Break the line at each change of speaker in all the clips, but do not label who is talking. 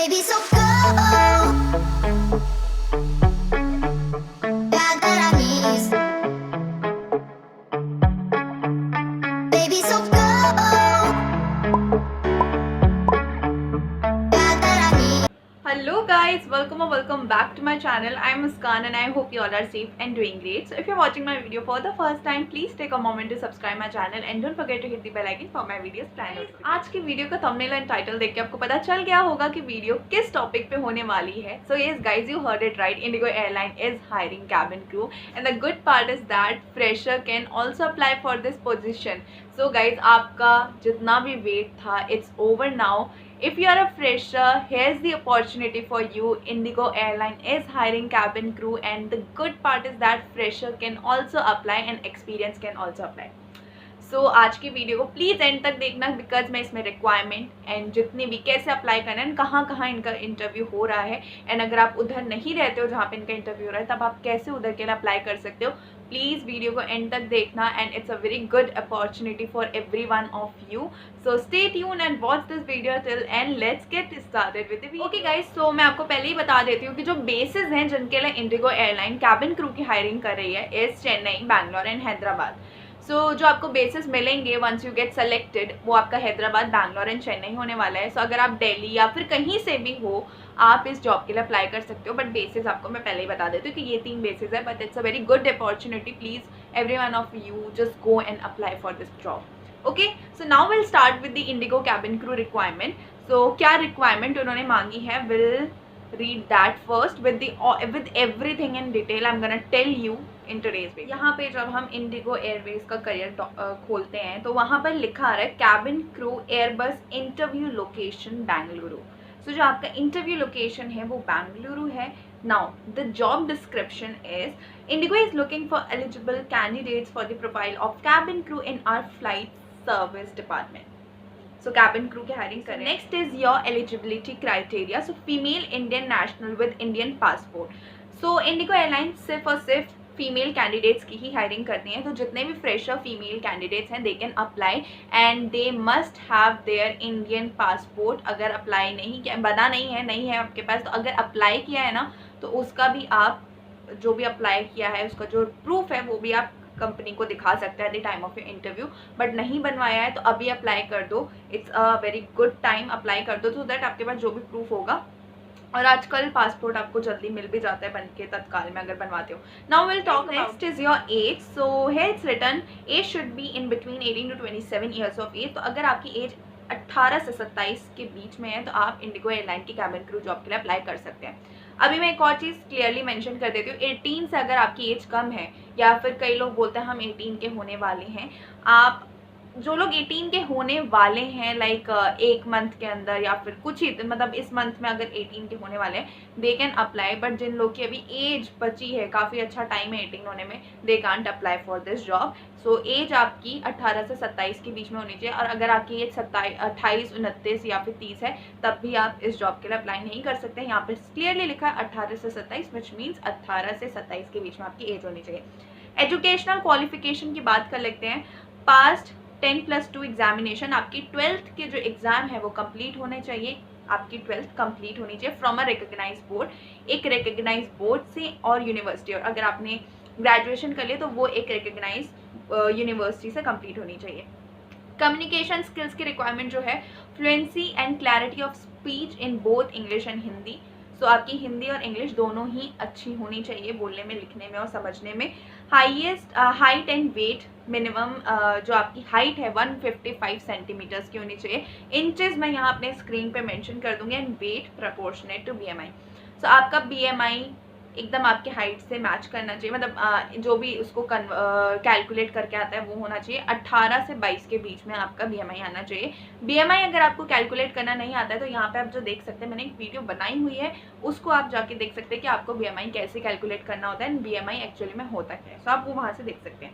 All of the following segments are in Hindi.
Baby, so go. Got that I need. Baby, so go. Got that I need.
Hello guys, welcome or welcome back to my channel. I am Muskan and I hope you all are safe and doing great. So if you're watching my video for the first time, please take a moment to subscribe my channel and don't forget to hit the bell icon for my videos planned. आज की वीडियो का थंबनेल एंड टाइटल देख के आपको पता चल गया होगा कि वीडियो किस टॉपिक पे होने वाली है. So yes guys, you heard it right. Indigo Airline is hiring cabin crew and the good part is that fresher can also apply for this position. So guys, आपका जितना भी वेट था, it's over now. If you are a fresher, here's the opportunity for you. Indigo Airline is hiring cabin crew and the good part is that fresher can also apply and experience can also apply. So आज की वीडियो को प्लीज़ एंड तक देखना बिकॉज मैं इसमें रिक्वायरमेंट एंड जितनी भी कैसे अप्लाई करना है, कहाँ कहाँ इनका इंटरव्यू हो रहा है एंड अगर आप उधर नहीं रहते हो जहाँ पे इनका इंटरव्यू हो रहा है तब आप कैसे उधर के लिए अप्लाई कर सकते हो. प्लीज़ वीडियो को एंड तक देखना and it's a very good opportunity for every one of you. So stay tune and watch this video till end let's get started with the video. Okay guys, so मैं आपको पहले ही बता देती हूँ कि जो बेसिस हैं जिनके लिए इंडिगो एयरलाइन कैबिन क्रू की हायरिंग कर रही है इज चेन्नई, बैंगलोर एंड हैदराबाद. सो जो आपको बेसिस मिलेंगे वंस यू गेट सेलेक्टेड वो आपका हैदराबाद, बैंगलोर एंड चेन्नई होने वाला है. सो अगर आप दिल्ली या फिर कहीं से भी हो आप इस जॉब के लिए अप्लाई कर सकते हो. बट बेसिस आपको मैं पहले ही बता देती हूँ कि ये 3 बेसिस है. But it's a very good opportunity. Please every one of you just go and apply for this job. Okay, so now will start with the IndiGo cabin crew requirement. So क्या रिक्वायरमेंट उन्होंने मांगी है, will read that first with everything in detail. I'm gonna tell you in today's video. यहाँ पे जब हम इंडिगो एयरवेज का करियर खोलते हैं तो वहाँ पर लिखा आ रहा है cabin crew Airbus interview location Bengaluru. So जो आपका इंटरव्यू लोकेशन है वो बेंगलुरु है. Now the job description is IndiGo is looking for eligible candidates for the profile of cabin crew in our flight service department. So cabin crew की hiring करें. Next is your eligibility criteria. So female Indian national with Indian passport. So Indigo Airlines सिर्फ और सिर्फ फीमेल कैंडिडेट्स की ही हायरिंग करती हैं. तो जितने भी फ्रेशर फीमेल कैंडिडेट्स हैं they can apply and they must have their Indian passport. अगर अप्लाई नहीं किया, बना नहीं है आपके पास, तो अगर अप्लाई किया है ना तो उसका भी आप जो भी अप्लाई किया है उसका जो प्रूफ है वो भी आप कंपनी को दिखा सकते हैं at the time of your interview. But नहीं बनवाया है तो अभी अप्लाई कर दो. It's a very good time, apply कर दो सो दैट आपके पास जो भी प्रूफ होगा. और आजकल पासपोर्ट आपको जल्दी मिल भी जाता है बन के तत्काल में अगर बनवाते हो. Now will talk next is your age. So here it's written age should be in between 18 to 27 years of age. तो अगर आपकी एज 18 से 27 के बीच में है तो आप इंडिगो एयरलाइन की कैबिन क्रू जॉब के लिए अप्लाई कर सकते हैं. अभी मैं एक और चीज़ क्लियरली मेंशन कर देती हूँ. 18 से अगर आपकी एज कम है या फिर कई लोग बोलते हैं हम 18 के होने वाले हैं, आप जो लोग 18 के होने वाले हैं लाइक एक मंथ के अंदर या फिर कुछ ही मतलब इस मंथ में अगर 18 के होने वाले हैं दे कैन अप्लाई. बट जिन लोग की अभी एज बची है, काफ़ी अच्छा टाइम है 18 होने में, they can't apply for this job. So age आपकी 18 से 27 के बीच में होनी चाहिए. और अगर आपकी एज 28, 29 या फिर 30 है तब भी आप इस जॉब के लिए अप्लाई नहीं कर सकते. यहाँ पर क्लियरली लिखा है 18 से 27 विच मीन्स 18 से 27 के बीच में आपकी एज होनी चाहिए. एजुकेशनल क्वालिफिकेशन की बात कर लेते हैं. पास्ट 10+2 एग्जामिनेशन, आपकी 12th के जो एग्ज़ाम है वो कंप्लीट होने चाहिए. आपकी 12th कंप्लीट होनी चाहिए फ्रॉम अ रिकग्नाइज बोर्ड, एक रिकग्नाइज बोर्ड से और यूनिवर्सिटी. और अगर आपने ग्रेजुएशन कर लिया तो वो एक रिकग्नाइज यूनिवर्सिटी से कंप्लीट होनी चाहिए. कम्युनिकेशन स्किल्स की रिक्वायरमेंट जो है fluency and clarity of speech in both English and Hindi. So आपकी हिंदी और इंग्लिश दोनों ही अच्छी होनी चाहिए बोलने में, लिखने में और समझने में. Highest height and weight minimum जो आपकी हाइट है 155 सेंटीमीटर्स की होनी चाहिए. इंचेस मैं यहाँ अपने स्क्रीन पे मेंशन कर दूंगी. And weight proportionate to BMI. So आपका BMI एकदम आपके हाइट से मैच करना चाहिए, मतलब जो भी उसको कैलकुलेट करके आता है वो होना चाहिए. 18 से 22 के बीच में आपका BMI आना चाहिए. BMI अगर आपको कैलकुलेट करना नहीं आता है तो यहाँ पे आप जो देख सकते हैं, मैंने एक वीडियो बनाई हुई है, उसको आप जाके देख सकते हैं कि आपको BMI कैसे कैलकुलेट करना होता है एंड BMI एक्चुअली में होता क्या है. सो आप वो वहाँ से देख सकते हैं.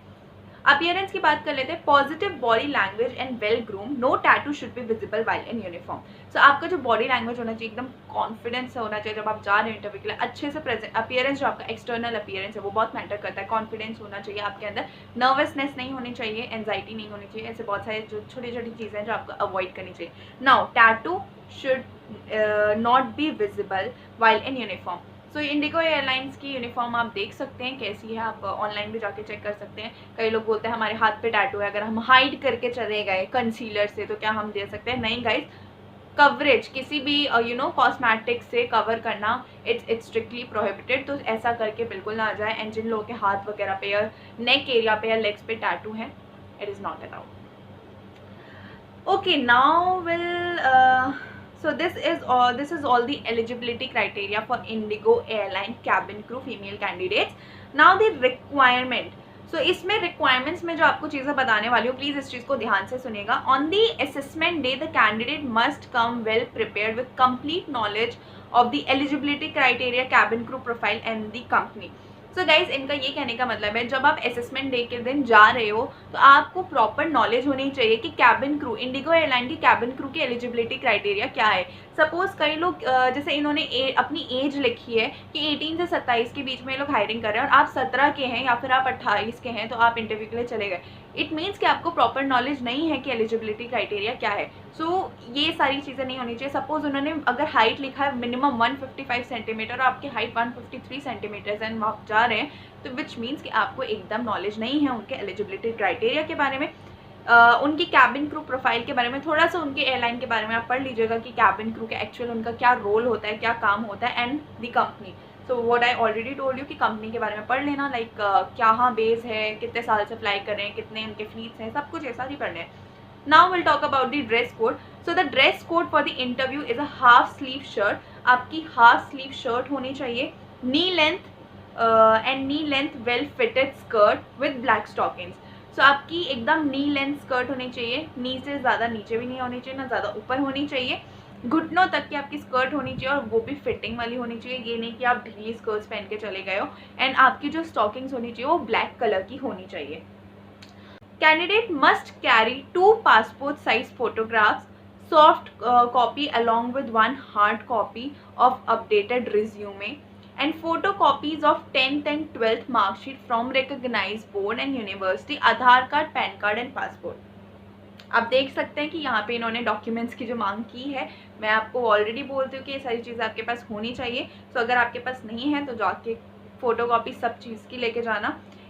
अपीयरेंस की बात कर लेते हैं. Positive body language and well groom, no tattoo should be visible while in uniform. So आपका जो बॉडी लैंग्वेज होना चाहिए एकदम कॉन्फिडेंस से होना चाहिए. जब आप जा रहे हैं इंटरव्यू के लिए अच्छे से प्रेजेंट. अपीयरेंस जो आपका एक्सटर्नल अपीयरेंस है वो बहुत मैटर करता है. कॉन्फिडेंस होना चाहिए आपके अंदर, नर्वसनेस नहीं होनी चाहिए, एंजाइटी नहीं होनी चाहिए. ऐसे बहुत सारे जो छोटी छोटी चीज़ें हैं जो आपको अवॉइड करनी चाहिए. Now tattoo should not be visible while in uniform. So Indigo airlines की यूनिफॉर्म आप देख सकते हैं कैसी है, आप ऑनलाइन भी जाके चेक कर सकते हैं। कई लोग बोलते हैं हमारे हाथ पे टैटू है, अगर हम हाइड करके चले गए कंसीलर से तो क्या हम दे सकते हैं? नहीं गाइज, कवरेज किसी भी कॉस्मेटिक से कवर करना इट्स स्ट्रिक्टली प्रोहिबिटेड, तो ऐसा करके बिल्कुल ना आ जाए। एंड जिन लोगों के हाथ वगैरह पे या नेक एरिया पे या लेग्स पे टैटू है, it is not allowed. Okay, now so this is all the eligibility criteria for Indigo airline cabin crew female candidates. Now the requirement. So इसमें requirements में जो आपको चीज़ें बताने वाली हूँ, प्लीज़ इस चीज़ को ध्यान से सुनिएगा. On the assessment day, the candidate must come well prepared with complete knowledge of the eligibility criteria, cabin crew profile and the company. So guys, इनका ये कहने का मतलब है जब आप असेसमेंट डे के दिन जा रहे हो तो आपको प्रॉपर नॉलेज होनी चाहिए कि कैबिन क्रू, इंडिगो एयरलाइन की कैबिन क्रू की एलिजिबिलिटी क्राइटेरिया क्या है। सपोज कई लोग जैसे इन्होंने अपनी एज लिखी है कि 18 से 27 के बीच में ये लोग हायरिंग कर रहे हैं और आप 17 के हैं या फिर आप 28 के हैं तो आप इंटरव्यू के लिए चले गए। इट मीन्स कि आपको प्रॉपर नॉलेज नहीं है कि एलिजिबिलिटी क्राइटेरिया क्या है। सो ये सारी चीज़ें नहीं होनी चाहिए। सपोज उन्होंने अगर हाइट लिखा है मिनिमम 155 सेंटीमीटर और आपकी हाइट 153 सेंटीमीटर एंड आप जा रहे हैं, तो विच मीन्स कि आपको एकदम नॉलेज नहीं है उनके एलिजिबिलिटी क्राइटेरिया के बारे में। उनकी कैबिन क्रू प्रोफाइल के बारे में थोड़ा सा, उनके एयरलाइन के बारे में आप पढ़ लीजिएगा कि कैबिन क्रू का एक्चुअल उनका क्या रोल होता है, क्या काम होता है, and the company. So what I already told you कि कंपनी के बारे में पढ़ लेना, लाइक क्या हाँ बेस है, कितने साल से फ्लाई कर रहे हैं, कितने उनके फ्लीट्स हैं, सब कुछ ऐसा ही पढ़ना है। Now will talk about the dress code. So the dress code for the interview is a half sleeve shirt. आपकी हाफ स्लीव शर्ट होनी चाहिए, knee length and knee length well fitted skirt with black stockings. So आपकी एकदम नी लेंथ स्कर्ट होनी चाहिए, नी से ज़्यादा नीचे भी नहीं होनी चाहिए, ना ज़्यादा ऊपर होनी चाहिए, घुटनों तक की आपकी स्कर्ट होनी चाहिए और वो भी फिटिंग वाली होनी चाहिए। ये नहीं कि आप ढीली स्कर्ट्स पहन के चले गए हो। एंड आपकी जो स्टॉकिंग्स होनी चाहिए वो ब्लैक कलर की होनी चाहिए। Candidate must carry 2 passport size photographs, soft copy along with 1 hard copy of updated resume and photocopies of 10th and 12th mark sheet from recognized board and university, Aadhaar card, pan card and passport. आप देख सकते हैं कि यहाँ पे इन्होंने डॉक्यूमेंट्स की जो मांग की है, मैं आपको ऑलरेडी बोलती हूँ कि ये सारी चीज़ें आपके पास होनी चाहिए। सो अगर आपके पास नहीं है तो जाके फोटोकॉपी सब चीज़ की लेके जाना।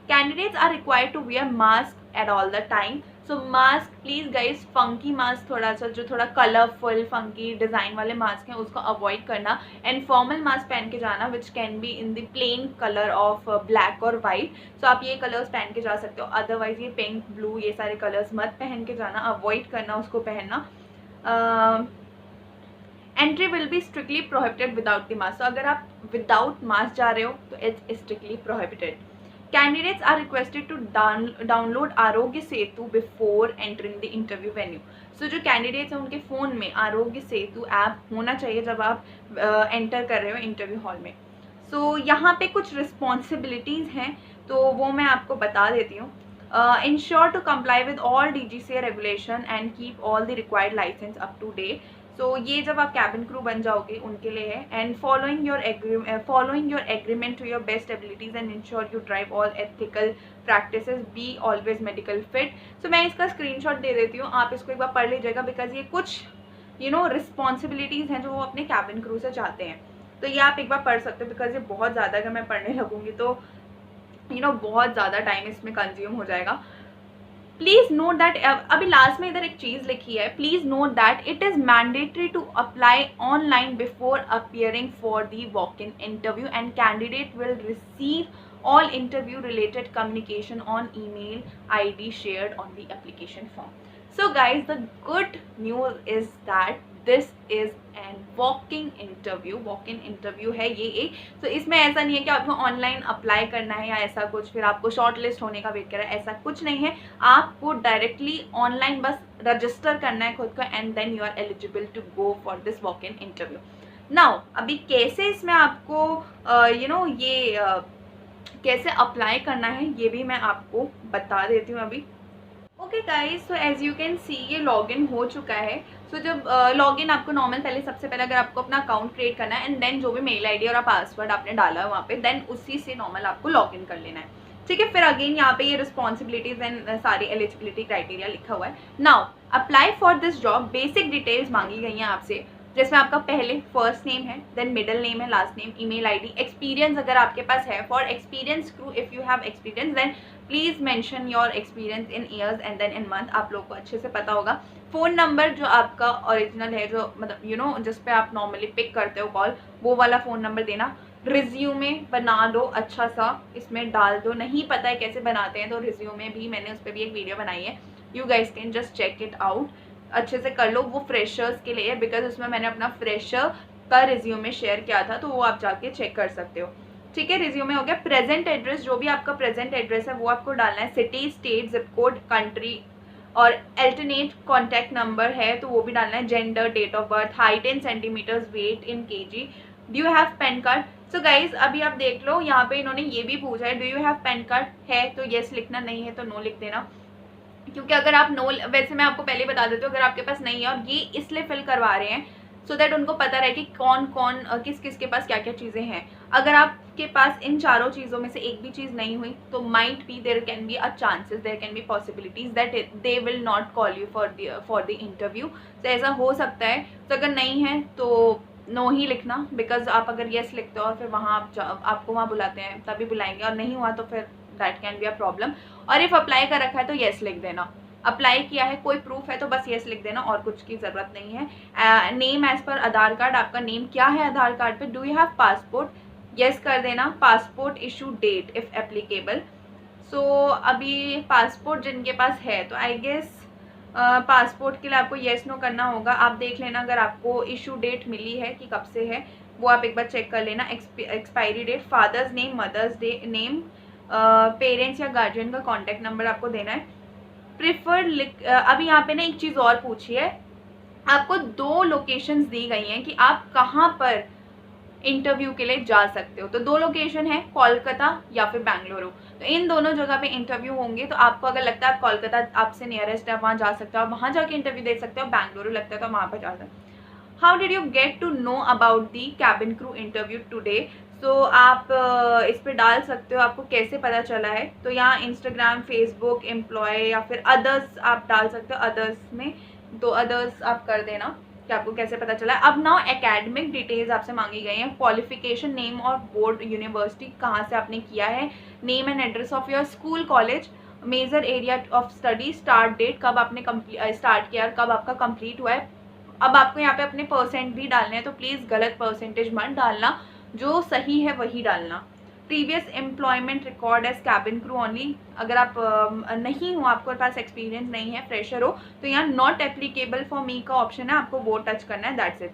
Candidates are required to wear mask at all the time. So mask please guys, funky mask थोड़ा सा, जो थोड़ा कलरफुल फंकी डिज़ाइन वाले मास्क हैं उसको अवॉइड करना। एंड फॉर्मल मास्क पहन के जाना which can be in the plain colour of black और वाइट। सो आप ये कलर्स पहन के जा सकते हो, अदरवाइज ये पिंक, ब्लू, ये सारे कलर्स मत पहन के जाना, अवॉइड करना उसको पहनना। Entry will be strictly prohibited without the mask. अगर आप विदाउट मास्क जा रहे हो तो it's strictly prohibited. Candidates are requested to download Aarogya Setu before entering the interview venue. So जो candidates हैं उनके फ़ोन में आरोग्य सेतु ऐप होना चाहिए जब आप एंटर कर रहे हो इंटरव्यू हॉल में। So यहाँ पे कुछ रिस्पॉन्सिबिलिटीज़ हैं तो वो मैं आपको बता देती हूँ। Ensure to comply with all DGCA regulation and keep all the required license up to date. सो ये जब आप कैबिन क्रू बन जाओगे उनके लिए है। And following your agreement to your best abilities and ensure you drive all ethical practices, be always medical fit. So मैं इसका स्क्रीनशॉट दे देती हूँ, आप इसको एक बार पढ़ लीजिएगा बिकॉज ये कुछ रिस्पॉन्सिबिलिटीज़ हैं जो वो अपने कैबिन क्रू से चाहते हैं। तो ये आप एक बार पढ़ सकते हो बिकॉज ये बहुत ज़्यादा, अगर मैं पढ़ने लगूँगी तो बहुत ज़्यादा टाइम इसमें कंज्यूम हो जाएगा। प्लीज़ नोट दैट, अभी लास्ट में इधर एक चीज़ लिखी है, please note that it is mandatory to apply online before appearing for the walk in interview and candidate will receive all interview related communication on email ID shared on the application form. So guys, the good news is that this is an walk-in interview है ये एक। तो इसमें ऐसा नहीं है कि आपको ऑनलाइन अप्लाई करना है या ऐसा कुछ, फिर आपको शॉर्ट लिस्ट होने का वेट करना है, ऐसा कुछ नहीं है। आपको डायरेक्टली ऑनलाइन बस रजिस्टर करना है खुद को and then you are eligible to go for this walk in interview. Now अभी कैसे इसमें आपको कैसे अप्लाई करना है ये भी मैं आपको बता देती हूँ अभी। Okay guys, so as you can see ये लॉगिन हो चुका है। सो जब लॉगिन आपको नॉर्मल सबसे पहले अगर आपको अपना अकाउंट क्रिएट करना है एंड देन जो भी मेल आईडी और पासवर्ड आपने डाला है वहाँ पे, देन उसी से नॉर्मल आपको लॉगिन कर लेना है, ठीक है। फिर अगेन यहाँ पे ये रिस्पॉन्सिबिलिटीज एंड सारी एलिजिबिलिटी क्राइटेरिया लिखा हुआ है। Now apply for this job, basic details मांगी गई हैं आपसे। जिसमें आपका पहले फर्स्ट नेम है, देन मिडिल नेम है, last name, email ID, experience अगर आपके पास है, for experience crew if you have experience then please mention your experience in years and then in month, आप लोग को अच्छे से पता होगा। फ़ोन नंबर जो आपका ओरिजिनल है, जो मतलब जिस पे आप नॉर्मली पिक करते हो कॉल, वो वाला फ़ोन नंबर देना। रिज्यूमे बना लो अच्छा सा, इसमें डाल दो, नहीं पता है कैसे बनाते हैं तो रिज्यूमे भी मैंने उस पर भी एक वीडियो बनाई है, you guys can just check it out, अच्छे से कर लो। वो फ्रेशर्स के लिए है बिकॉज उसमें मैंने अपना फ्रेशर का रिज्यूमे शेयर किया था, तो वो आप जाके चेक कर सकते हो। ठीक है, रिज्यूमे हो गया। प्रेजेंट एड्रेस, जो भी आपका प्रेजेंट एड्रेस है वो आपको डालना है, city, state, zip code, country, और अल्टरनेट कॉन्टैक्ट नंबर है तो वो भी डालना है, gender, date of birth, height in centimetres, weight in KG, do you have PAN card. So guys अभी आप देख लो, यहाँ पे इन्होंने ये भी पूछा है, do you have PAN card, है तो येस लिखना, नहीं है तो नो लिख देना। क्योंकि अगर आप नो, वैसे मैं आपको पहले बता देती हूँ, अगर आपके पास नहीं है और ये इसलिए फिल करवा रहे हैं सो दैट उनको पता रहे कि कौन कौन किस किस के पास क्या क्या चीज़ें हैं। अगर आपके पास इन चारों चीज़ों में से एक भी चीज़ नहीं हुई तो might be there can be a chances, there can be possibilities that they will not call you for the interview. तो ऐसा हो सकता है। तो अगर नहीं है तो नो ही लिखना, बिकॉज आप अगर येस लिखते हो और फिर वहाँ आपको वहाँ बुलाते हैं तभी बुलाएंगे, और नहीं हुआ तो फिर that can be a problem. और इफ अप्लाई कर रखा है तो येस लिख देना, अप्लाई किया है, कोई प्रूफ है तो बस येस लिख देना, और कुछ की ज़रूरत नहीं है। नेम एज पर आधार कार्ड, आपका नेम क्या है आधार कार्ड पे। Do you have passport, yes कर देना। Passport issue date if applicable. So अभी पासपोर्ट जिनके पास है तो आई गेस पासपोर्ट के लिए आपको येस नो करना होगा। आप देख लेना अगर आपको इशू डेट मिली है कि कब से है, वो आप एक बार चेक कर लेना। Expiry date, father's name, mother's name, parents या गार्जियन का कॉन्टैक्ट नंबर आपको देना है। प्रिफर्ड अभी यहाँ पे ना एक चीज़ और पूछी है, आपको 2 लोकेशंस दी गई हैं कि आप कहाँ पर इंटरव्यू के लिए जा सकते हो। तो 2 लोकेशन है, कोलकाता या फिर बेंगलुरु। तो इन दोनों जगह पे इंटरव्यू होंगे। तो आपको अगर लगता है कोलकाता आपसे नियरेस्ट है, वहाँ जा सकते हो, आप वहाँ जाके इंटरव्यू दे सकते हो। बेंगलुरु लगता है तो वहाँ पर जा सकते हो। How did you get to know about the cabin crew interview today. So आप इस पर डाल सकते हो आपको कैसे पता चला है। तो यहाँ इंस्टाग्राम, फेसबुक, एम्प्लॉय या फिर अदर्स आप डाल सकते हो। अदर्स में तो अदर्स आप कर देना कि आपको कैसे पता चला है। अब नाउ एकेडमिक डिटेल्स आपसे मांगी गई हैं, क्वालिफिकेशन, नेम और बोर्ड, यूनिवर्सिटी कहाँ से आपने किया है, name and address of your school, college, major area of study, start date, कब आपने स्टार्ट किया, कब आपका कंप्लीट हुआ है। अब आपको यहाँ पे अपने परसेंट भी डालने हैं, तो प्लीज़ गलत परसेंटेज मत डालना, जो सही है वही डालना। Previous employment record as cabin crew only, अगर आप नहीं हो, आपके पास एक्सपीरियंस नहीं है, फ्रेशर हो, तो यहाँ नॉट एप्लीकेबल फॉर मी का ऑप्शन है, आपको वो टच करना है, that's it.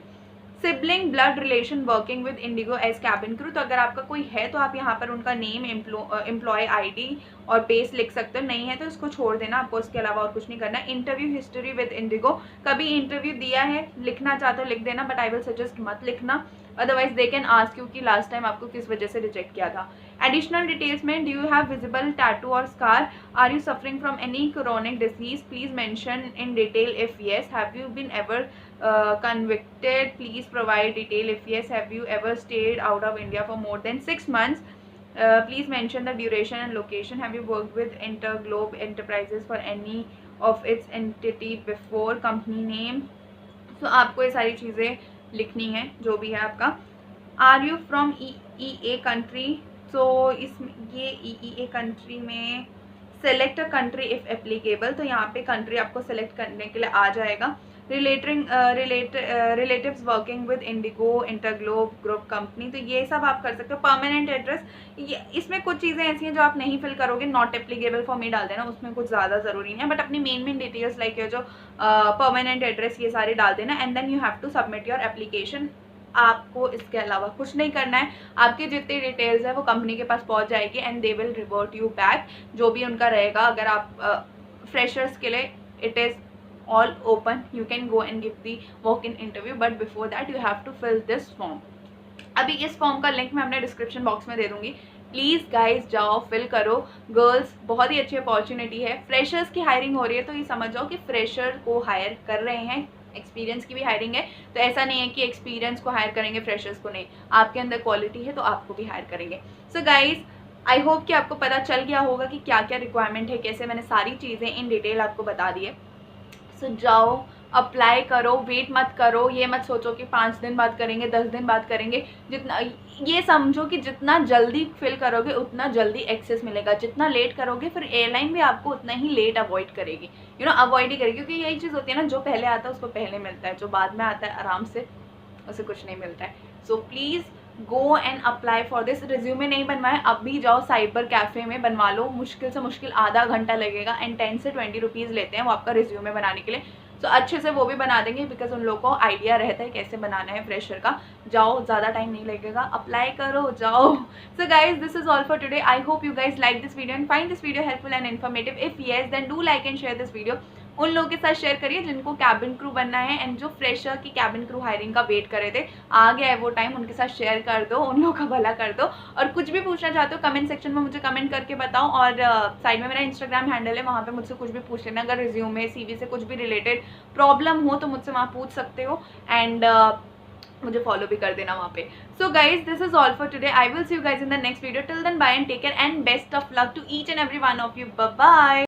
Sibling, blood relation working with IndiGo as cabin crew, तो अगर आपका कोई है तो आप यहाँ पर उनका नेम, एम्प्लॉय आईडी और बेस लिख सकते हो, नहीं है तो इसको छोड़ देना, आपको उसके अलावा और कुछ नहीं करना। इंटरव्यू हिस्ट्री विद इंडिगो, कभी इंटरव्यू दिया है, लिखना चाहते हो लिख देना, बट आई विल सजेस्ट मत लिखना, otherwise they can ask you कि लास्ट टाइम आपको किस वजह से रिजेक्ट किया था। एडिशनल डिटेल्स में, do you have visible tattoo और scar, are you suffering from any chronic disease, please mention in detail if yes, have you been ever convicted, please provide detail if yes, have you ever stayed out of India for more than 6 months, please mention the duration and location, have you worked with Interglobe Enterprises for any of its entity before, company name। so आपको ये सारी चीज़ें लिखनी है जो भी है आपका। Are you from EEA country, so इसमें ये EEA कंट्री में select a country if applicable, तो यहाँ पे कंट्री आपको सेलेक्ट करने के लिए आ जाएगा। Relatives working with Indigo, InterGlobe group company, तो ये सब आप कर सकते हो। परमानेंट एड्रेस, ये इसमें कुछ चीज़ें ऐसी हैं जो आप नहीं फिल करोगे, नॉट एप्लीकेबल फॉर मी डाल देना, उसमें कुछ ज़्यादा ज़रूरी नहीं है, बट अपनी मेन डिटेल्स लाइक जो परमानेंट एड्रेस ये सारे डाल देना, and then you have to submit your application. आपको इसके अलावा कुछ नहीं करना है, आपकी जितनी डिटेल्स है वो कंपनी के पास पहुंच जाएगी and they will revert you back, जो भी उनका रहेगा। अगर आप फ्रेशर्स के लिए it is all open, you can go and give the walk-in interview, but before that you have to fill this form। अभी इस फॉर्म का लिंक मैं अपने डिस्क्रिप्शन बॉक्स में दे दूंगी, प्लीज़ गाइज जाओ फिल करो। गर्ल्स, बहुत ही अच्छी अपॉर्चुनिटी है, फ्रेशर्स की हायरिंग हो रही है, तो ये समझ जाओ कि फ्रेशर को हायर कर रहे हैं, एक्सपीरियंस की भी हायरिंग है, तो ऐसा नहीं है कि एक्सपीरियंस को हायर करेंगे फ्रेशर्स को नहीं, आपके अंदर क्वालिटी है तो आपको भी हायर करेंगे। सो गाइज आई होप कि आपको पता चल गया होगा कि क्या क्या रिक्वायरमेंट है, कैसे मैंने सारी चीज़ें इन डिटेल आपको बता दी है। सो जाओ अप्लाई करो, वेट मत करो, ये मत सोचो कि 5 दिन बाद करेंगे, 10 दिन बाद करेंगे। जितना ये समझो कि जितना जल्दी फिल करोगे उतना जल्दी एक्सेस मिलेगा, जितना लेट करोगे फिर एयरलाइन भी आपको उतना ही लेट अवॉइड करेगी, अवॉइड ही करेगी, क्योंकि यही चीज़ होती है ना, जो पहले आता है उसको पहले मिलता है, जो बाद में आता है आराम से उसे कुछ नहीं मिलता है। So please go and apply for this. Resume नहीं बनवाए, अभी जाओ साइबर कैफ़े में बनवा लो, मुश्किल से मुश्किल आधा घंटा लगेगा एंड 10 से 20 रुपीज़ लेते हैं वो आपका रिज्यूमे बनाने के लिए। तो अच्छे से वो भी बना देंगे, बिकॉज उन लोगों को आइडिया रहता है कैसे बनाना है फ्रेशर का। जाओ, ज़्यादा टाइम नहीं लगेगा, अप्लाई करो, जाओ। So guys, this is all for today. I hope you guys like this video and find this video helpful and informative. If yes, then do like and share this video. उन लोगों के साथ शेयर करिए जिनको कैबिन क्रू बनना है एंड जो फ्रेशर की कैबिन क्रू हायरिंग का वेट कर रहे थे, आ गया है वो टाइम, उनके साथ शेयर कर दो, उन लोगों का भला कर दो। और कुछ भी पूछना चाहते हो कमेंट सेक्शन में मुझे कमेंट करके बताओ, और साइड में मेरा इंस्टाग्राम हैंडल है, वहाँ पे मुझसे कुछ भी पूछ लेना। अगर रिज्यूमे CV से कुछ भी रिलेटेड प्रॉब्लम हो तो मुझसे वहाँ पूछ सकते हो, एंड मुझे फॉलो भी कर देना वहाँ पे। So guys, this is all for today. I will see you guys in the next video. Till then bye and take care and best of luck to each and every one of you. Bye bye.